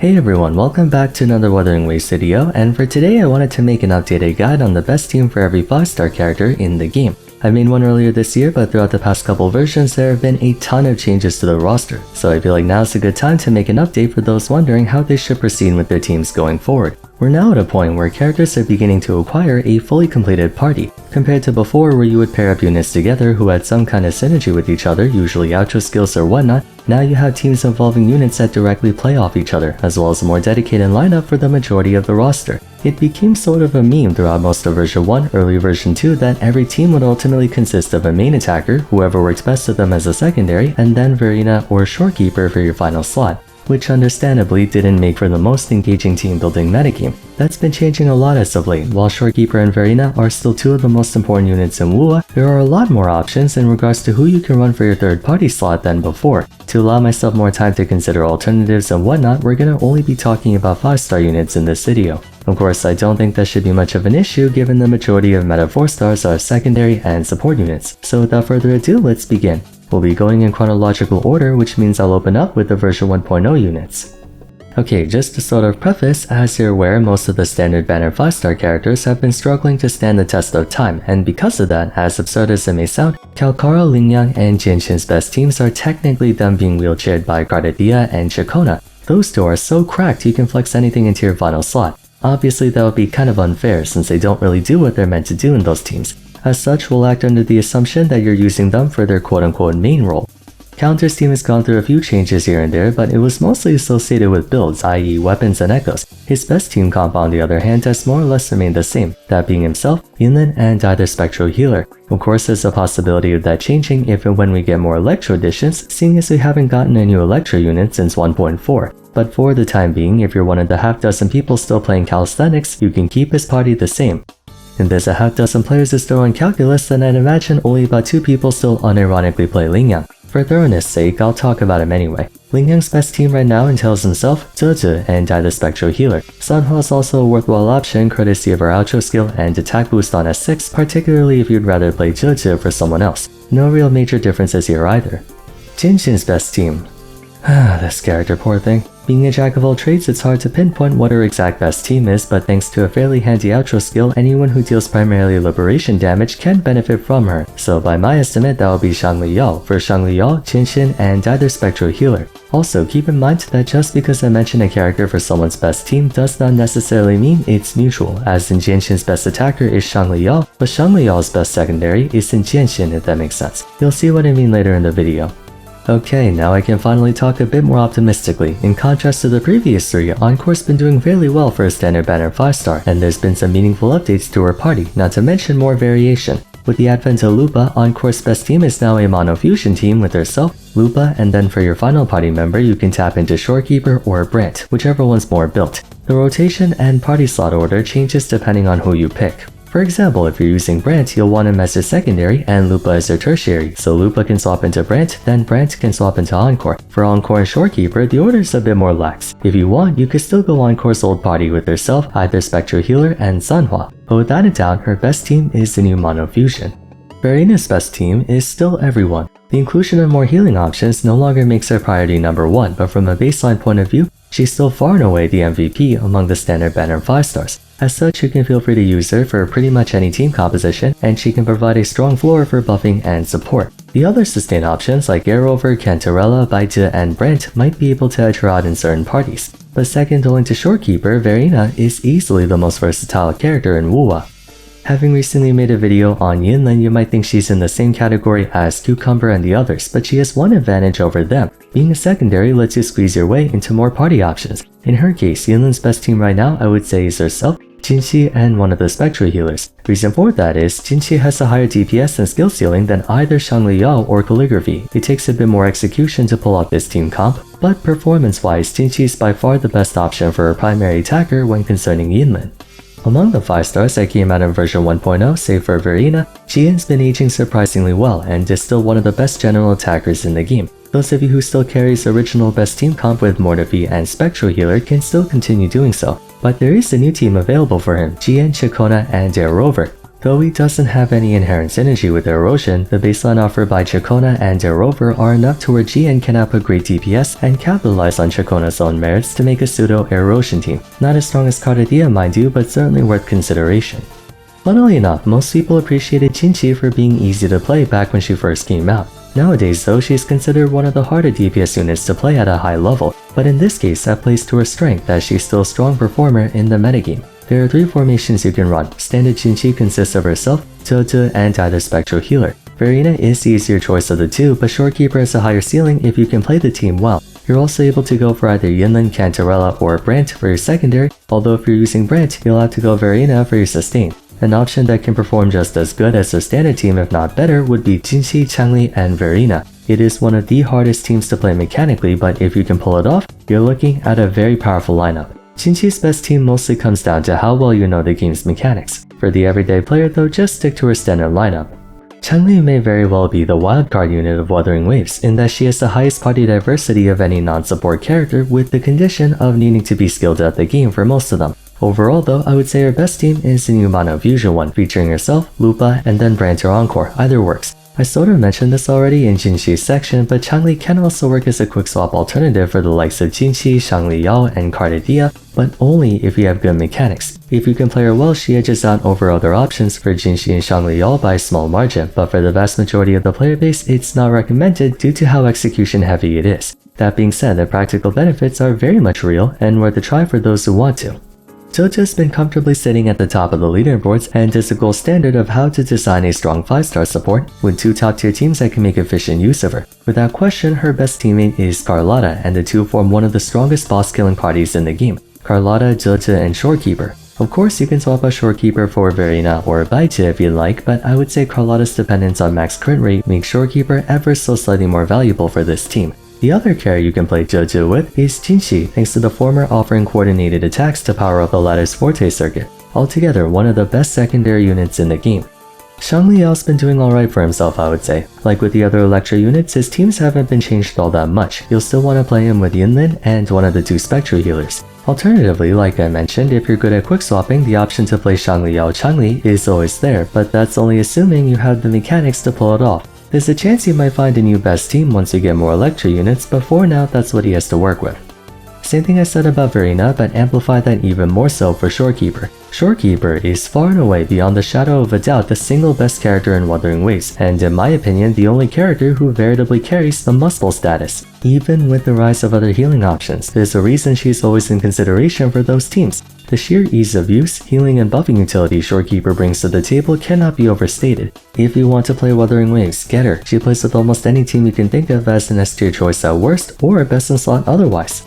Hey everyone, welcome back to another Wuthering Waves video, and for today I wanted to make an updated guide on the best team for every 5-star character in the game. I made one earlier this year, but throughout the past couple versions there have been a ton of changes to the roster, so I feel like now's a good time to make an update for those wondering how they should proceed with their teams going forward. We're now at a point where characters are beginning to acquire a fully completed party, compared to before where you would pair up units together who had some kind of synergy with each other, usually outro skills or whatnot. Now you have teams involving units that directly play off each other, as well as a more dedicated lineup for the majority of the roster. It became sort of a meme throughout most of version 1, early version 2 that every team would ultimately consist of a main attacker, whoever works best with them as a secondary, and then Verina or Shorekeeper for your final slot, which understandably didn't make for the most engaging team building metagame. That's been changing a lot as of late. While Shorekeeper and Verina are still two of the most important units in Wuwa, there are a lot more options in regards to who you can run for your third party slot than before. To allow myself more time to consider alternatives and whatnot, we're gonna only be talking about 5-star units in this video. Of course, I don't think that should be much of an issue given the majority of meta 4-stars are secondary and support units. So without further ado, let's begin. We'll be going in chronological order, which means I'll open up with the version 1.0 units. Okay, just to sort of preface, as you're aware, most of the standard banner 5-star characters have been struggling to stand the test of time, and because of that, as absurd as it may sound, Camellya and Jiyan's best teams are technically them being wheelchaired by Cardia and Chona. Those two are so cracked you can flex anything into your final slot. Obviously that would be kind of unfair since they don't really do what they're meant to do in those teams. As such, we'll act under the assumption that you're using them for their quote-unquote main role. Counter's team has gone through a few changes here and there, but it was mostly associated with builds, i.e. weapons and echoes. His best team comp on the other hand has more or less remained the same, that being himself, Jianland, and either Spectral Healer. Of course, there's a possibility of that changing if and when we get more Electro additions, seeing as we haven't gotten a new Electro unit since 1.4. But for the time being, if you're one of the half-dozen people still playing calisthenics, you can keep his party the same. If there's a half-dozen players who still run calculus, then I'd imagine only about 2 people still unironically play Lingyang. For thoroughness sake, I'll talk about him anyway. Lingyang's best team right now entails himself, Jojo, and either Spectral Healer. Sanhua is also a worthwhile option courtesy of her outro skill and attack boost on S6, particularly if you'd rather play Jojo for someone else. No real major differences here either. Jinhsi's best team. This character, poor thing. Being a jack of all trades, it's hard to pinpoint what her exact best team is, but thanks to a fairly handy outro skill, anyone who deals primarily liberation damage can benefit from her. So by my estimate, that will be Changli for Changli, Jinhsi, and either Spectral Healer. Also, keep in mind that just because I mention a character for someone's best team does not necessarily mean it's mutual, as in Jinhsi's best attacker is Changli, but Changli best secondary is in Jinhsi, if that makes sense. You'll see what I mean later in the video. Okay, now I can finally talk a bit more optimistically. In contrast to the previous 3, Encore's been doing fairly well for a standard banner 5-star, and there's been some meaningful updates to her party, not to mention more variation. With the advent of Lupa, Encore's best team is now a mono fusion team with herself, Lupa, and then for your final party member you can tap into Shorekeeper or Brant, whichever one's more built. The rotation and party slot order changes depending on who you pick. For example, if you're using Brant, you'll want him as your secondary and Lupa as your tertiary, so Lupa can swap into Brant, then Brant can swap into Encore. For Encore and Shorekeeper, the order is a bit more lax. If you want, you could still go Encore's old party with herself, either Spectral Healer and Sanhua, but without a doubt, her best team is the new mono fusion. Verina's best team is still everyone. The inclusion of more healing options no longer makes her priority number 1, but from a baseline point of view, she's still far and away the MVP among the standard banner 5-stars. As such, you can feel free to use her for pretty much any team composition, and she can provide a strong floor for buffing and support. The other sustain options like Rocha, Canella, Vb, and Brant might be able to edge her out in certain parties. But second only to Shorekeeper, Verina is easily the most versatile character in Wuwa. Having recently made a video on Jianland, you might think she's in the same category as Cucumber and the others, but she has one advantage over them. Being a secondary lets you squeeze your way into more party options. In her case, Jianland's best team right now I would say is herself, Jinhsi, and one of the Spectral Healers. Reason for that is, Jinhsi has a higher DPS and skill ceiling than either Changli or Calligraphy. It takes a bit more execution to pull off this team comp, but performance-wise, Jinhsi is by far the best option for a primary attacker when concerning Jianland. Among the 5-stars that came out in version 1.0, save for Verina, Jiyan's been aging surprisingly well and is still one of the best general attackers in the game. Those of you who still carries original best team comp with Mortafi and Spectral Healer can still continue doing so, but there is a new team available for him, Jian, Chona, and Rover. Though he doesn't have any inherent synergy with Erosion, the baseline offered by Chona and Rover are enough to where Jiyan can output great DPS and capitalize on Chona's own merits to make a pseudo-Erosion team. Not as strong as Cardia, mind you, but certainly worth consideration. Funnily enough, most people appreciated Jinhsi for being easy to play back when she first came out. Nowadays though, she's considered one of the harder DPS units to play at a high level, but in this case that plays to her strength as she's still a strong performer in the metagame. There are 3 formations you can run. Standard Jinhsi consists of herself, Jojo, and either Spectral Healer. Verina is the easier choice of the two, but Shorekeeper has a higher ceiling if you can play the team well. You're also able to go for either Jianland, Canella, or Brant for your secondary, although if you're using Brant, you'll have to go Verina for your sustain. An option that can perform just as good as the standard team if not better would be Jinhsi, Changli, and Verina. It is one of the hardest teams to play mechanically, but if you can pull it off, you're looking at a very powerful lineup. Jinhsi's best team mostly comes down to how well you know the game's mechanics. For the everyday player though, just stick to her standard lineup. Changli may very well be the wildcard unit of Wuthering Waves, in that she has the highest party diversity of any non-support character, with the condition of needing to be skilled at the game for most of them. Overall though, I would say her best team is the new Mono Fusion one, featuring herself, Lupa, and then Brant or Encore, either works. I sort of mentioned this already in Jinhsi's section, but Changli can also work as a quick swap alternative for the likes of Jinhsi, Shangli and Cardia, but only if you have good mechanics. If you can play her well, she edges out over other options for Jinhsi and Shangli by a small margin, but for the vast majority of the player base, it's not recommended due to how execution heavy it is. That being said, the practical benefits are very much real and worth a try for those who want to. Jojo's been comfortably sitting at the top of the leaderboards and is a gold standard of how to design a strong 5-star support with 2 top-tier teams that can make efficient use of her. Without question, her best teammate is Cardia, and the two form one of the strongest boss-killing parties in the game. Cardia, Jojo, and Shorekeeper. Of course, you can swap out Shorekeeper for Verina or Vb if you'd like, but I would say Cardia's dependence on max crit rate makes Shorekeeper ever so slightly more valuable for this team. The other carry you can play Jojo with is Jinhsi, thanks to the former offering coordinated attacks to power up the latter's forte circuit. Altogether, one of the best secondary units in the game. Shangli-Yao's been doing alright for himself, I would say. Like with the other Electra units, his teams haven't been changed all that much. You'll still want to play him with Jianland and one of the 2 Spectral Healers. Alternatively, like I mentioned, if you're good at quick swapping, the option to play Shangli-Yao Changli is always there, but that's only assuming you have the mechanics to pull it off. There's a chance you might find a new best team once you get more Electra units, but for now that's what he has to work with. Same thing I said about Verina, but amplify that even more so for Shorekeeper. Shorekeeper is far and away beyond the shadow of a doubt the single best character in Wuthering Waves, and in my opinion the only character who veritably carries the must-pull status. Even with the rise of other healing options, there's a reason she's always in consideration for those teams. The sheer ease of use, healing and buffing utility Shorekeeper brings to the table cannot be overstated. If you want to play Wuthering Waves, get her. She plays with almost any team you can think of as an S-tier choice at worst, or best in slot otherwise.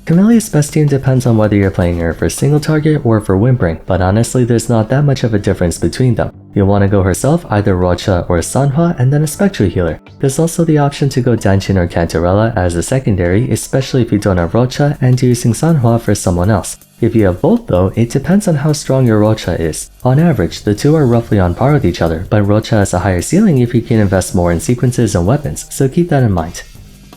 Camellya's best team depends on whether you're playing her for single target or for Whimpering, but honestly there's not that much of a difference between them. You'll want to go herself, either Rocha or Sanhua, and then a Spectral Healer. There's also the option to go Danchin or Cantarella as a secondary, especially if you don't have Rocha and you're using Sanhua for someone else. If you have both though, it depends on how strong your Rocha is. On average, the two are roughly on par with each other, but Rocha has a higher ceiling if you can invest more in sequences and weapons, so keep that in mind.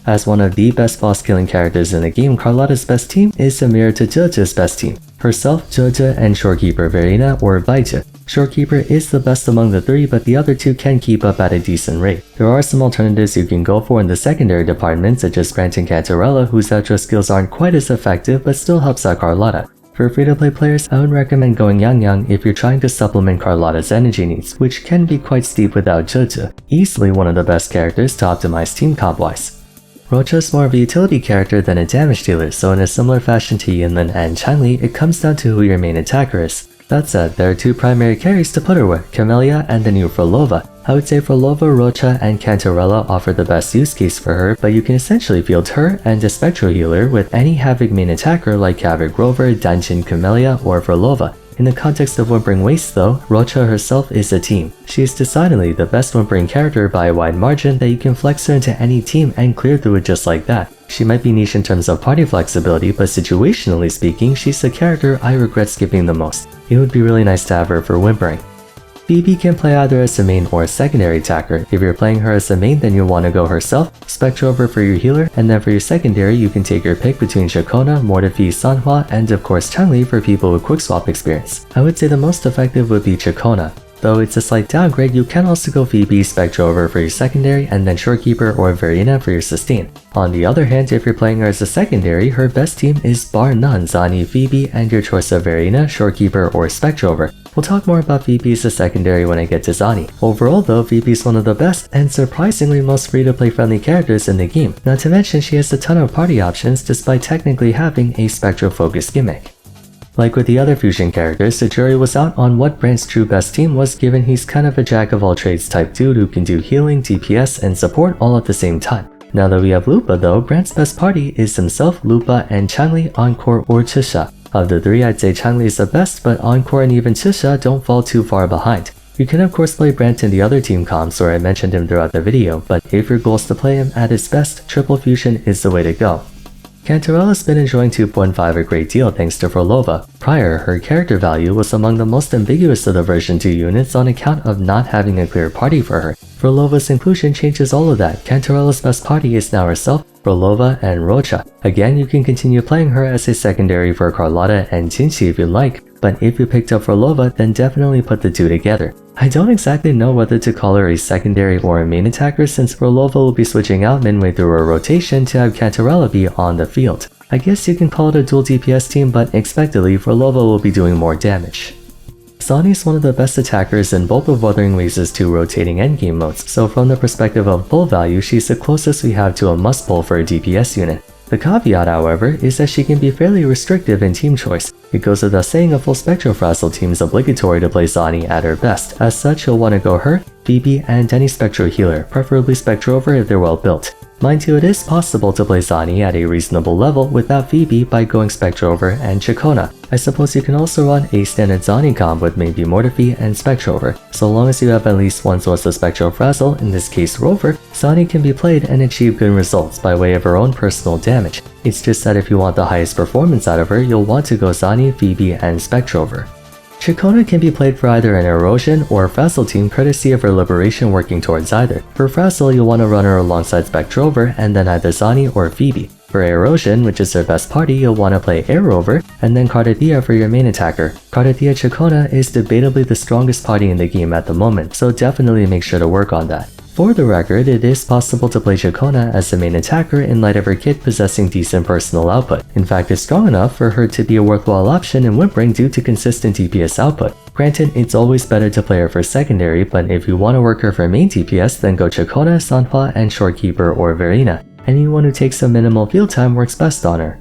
As one of the best boss-killing characters in the game, Cardia's best team is a mirror to Jojo's best team. Herself, Jojo, and Shorekeeper Verina or Vb. Shorekeeper is the best among the 3, but the other 2 can keep up at a decent rate. There are some alternatives you can go for in the secondary department, such as Brant and Canella, whose outro skills aren't quite as effective but still helps out Cardia. For free-to-play players, I would recommend going Yang if you're trying to supplement Cardia's energy needs, which can be quite steep without Jojo. Easily one of the best characters to optimize team comp-wise. Rocha is more of a utility character than a damage dealer, so in a similar fashion to Jianland and Changli, it comes down to who your main attacker is. That said, there are 2 primary carries to put her with, Camellya and the new Vlova. I would say Vlova, Rocha, and Canella offer the best use case for her, but you can essentially field her and a Spectral Healer with any Havoc main attacker like Havoc Rover, Danchin, Camellya, or Vlova. In the context of Whimpering Waste though, Rocha herself is a team. She is decidedly the best Whimpering character by a wide margin that you can flex her into any team and clear through it just like that. She might be niche in terms of party flexibility, but situationally speaking, she's the character I regret skipping the most. It would be really nice to have her for Whimpering. Vb can play either as a main or a secondary attacker. If you're playing her as a main, then you'll want to go herself, Spectrover for your healer, and then for your secondary you can take your pick between Chona, Mortifi, Sanhua, and of course Changli for people with quick swap experience. I would say the most effective would be Chona. Though it's a slight downgrade, you can also go Vb Spectrover for your secondary and then Shorekeeper or Verina for your sustain. On the other hand, if you're playing her as a secondary, her best team is bar none Zani, Vb, and your choice of Verina, Shorekeeper, or Spectrover. We'll talk more about Vb as a secondary when I get to Zani. Overall though, Vb is one of the best and surprisingly most free-to-play friendly characters in the game, not to mention she has a ton of party options despite technically having a Spectro-focused gimmick. Like with the other fusion characters, the jury was out on what Brant's true best team was, given he's kind of a jack-of-all-trades type dude who can do healing, DPS, and support all at the same time. Now that we have Lupa though, Brant's best party is himself, Lupa, and Changli, Encore, or Chisha. Of the three, I'd say Changli is the best, but Encore and even Chisha don't fall too far behind. You can of course play Brant in the other team comps where I mentioned him throughout the video, but if your goal is to play him at his best, triple fusion is the way to go. Cantarella's been enjoying 2.5 a great deal thanks to Vlova. Prior, her character value was among the most ambiguous of the version 2 units on account of not having a clear party for her. Vlova's inclusion changes all of that. Cantarella's best party is now herself, Vlova, and Rocha. Again, you can continue playing her as a secondary for Cardia and Jinhsi if you like, but if you picked up Vlova, then definitely put the two together. I don't exactly know whether to call her a secondary or a main attacker since Vlova will be switching out midway through her rotation to have Cantarella be on the field. I guess you can call it a dual DPS team, but expectedly Vlova will be doing more damage. Zani is one of the best attackers in both of Wuthering Waves' two rotating endgame modes, so from the perspective of pull value, she's the closest we have to a must pull for a DPS unit. The caveat, however, is that she can be fairly restrictive in team choice. It goes without saying a full Spectrofrazzle team is obligatory to play Zani at her best. As such, you'll want to go her, Vb, and any Spectro healer, preferably Spectrover if they're well built. Mind you, it is possible to play Zani at a reasonable level without Vb by going Spectrover and Chona. I suppose you can also run a standard Zani comp with maybe Mortifi and Spectrover. So long as you have at least one source of Spectrofrazzle, in this case Rover, Zani can be played and achieve good results by way of her own personal damage. It's just that if you want the highest performance out of her, you'll want to go Zani, Vb, and Spectrover. Chona can be played for either an Erosion or Frazzle team courtesy of her Liberation working towards either. For Frazzle, you'll want to run her alongside Spectrover and then either Zani or Vb. For Erosion, which is her best party, you'll want to play Aerover and then Cardia for your main attacker. Cardia Chona is debatably the strongest party in the game at the moment, so definitely make sure to work on that. For the record, it is possible to play Chona as the main attacker in light of her kit possessing decent personal output. In fact, it's strong enough for her to be a worthwhile option in Whimpering due to consistent DPS output. Granted, it's always better to play her for secondary, but if you want to work her for main DPS, then go Chona, Sanhua, and Shorekeeper or Verina. Anyone who takes some minimal field time works best on her.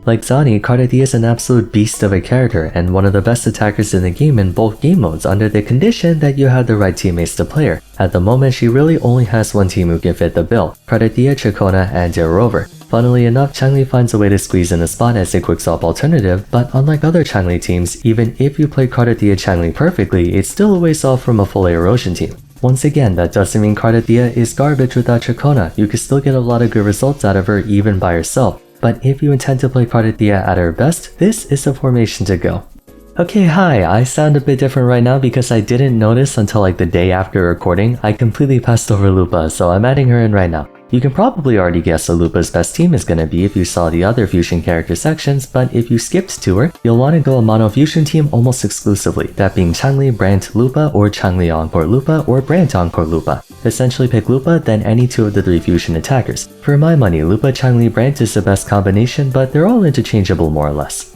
Like Zani, Cardia is an absolute beast of a character and one of the best attackers in the game in both game modes under the condition that you have the right teammates to play her. At the moment, she really only has one team who can fit the bill, Cardia, Chona, and Rover. Funnily enough, Changli finds a way to squeeze in a spot as a quick swap alternative, but unlike other Changli teams, even if you play Cardia Changli perfectly, it's still a ways off from a full Erosion team. Once again, that doesn't mean Cardia is garbage without Chona. You can still get a lot of good results out of her even by herself. But if you intend to play Cardia at her best, this is the formation to go. Okay, hi, I sound a bit different right now because I didn't notice until like the day after recording. I completely passed over Lupa, so I'm adding her in right now. You can probably already guess what Lupa's best team is gonna be if you saw the other fusion character sections, but if you skipped to her, you'll want to go a mono fusion team almost exclusively, that being Changli, Brant, Lupa, or Changli Encore Lupa, or Brant Encore Lupa. Essentially pick Lupa, then any two of the three fusion attackers. For my money, Lupa, Changli, Brant is the best combination, but they're all interchangeable more or less.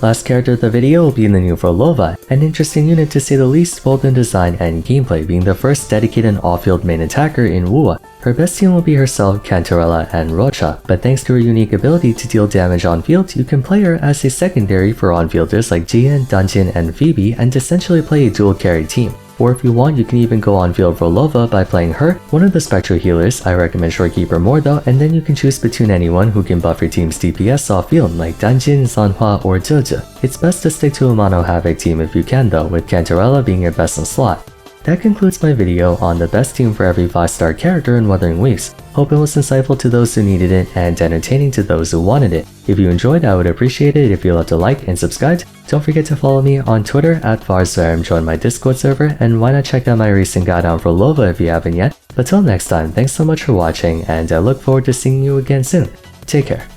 Last character of the video will be the new Vlova, an interesting unit to say the least both in design and gameplay, being the first dedicated off-field main attacker in Wuwa. Her best team will be herself, Cantarella, and Rocha, but thanks to her unique ability to deal damage on field, you can play her as a secondary for on-fielders like Jianland and Vb and essentially play a dual carry team. Or if you want, you can even go on field for Vlova by playing her, one of the Spectro healers. I recommend Shorekeeper more though, and then you can choose between anyone who can buff your team's DPS off field like Danjin, Sanhua, or Jojo. It's best to stick to a mono Havoc team if you can though, with Cantarella being your best in slot. That concludes my video on the best team for every 5-star character in Wuthering Waves. Hope it was insightful to those who needed it and entertaining to those who wanted it. If you enjoyed, I would appreciate it if you left a like and subscribed. Don't forget to follow me on Twitter @VarsVarum, join my Discord server, and why not check out my recent guide on Vlova if you haven't yet. But till next time, thanks so much for watching, and I look forward to seeing you again soon. Take care.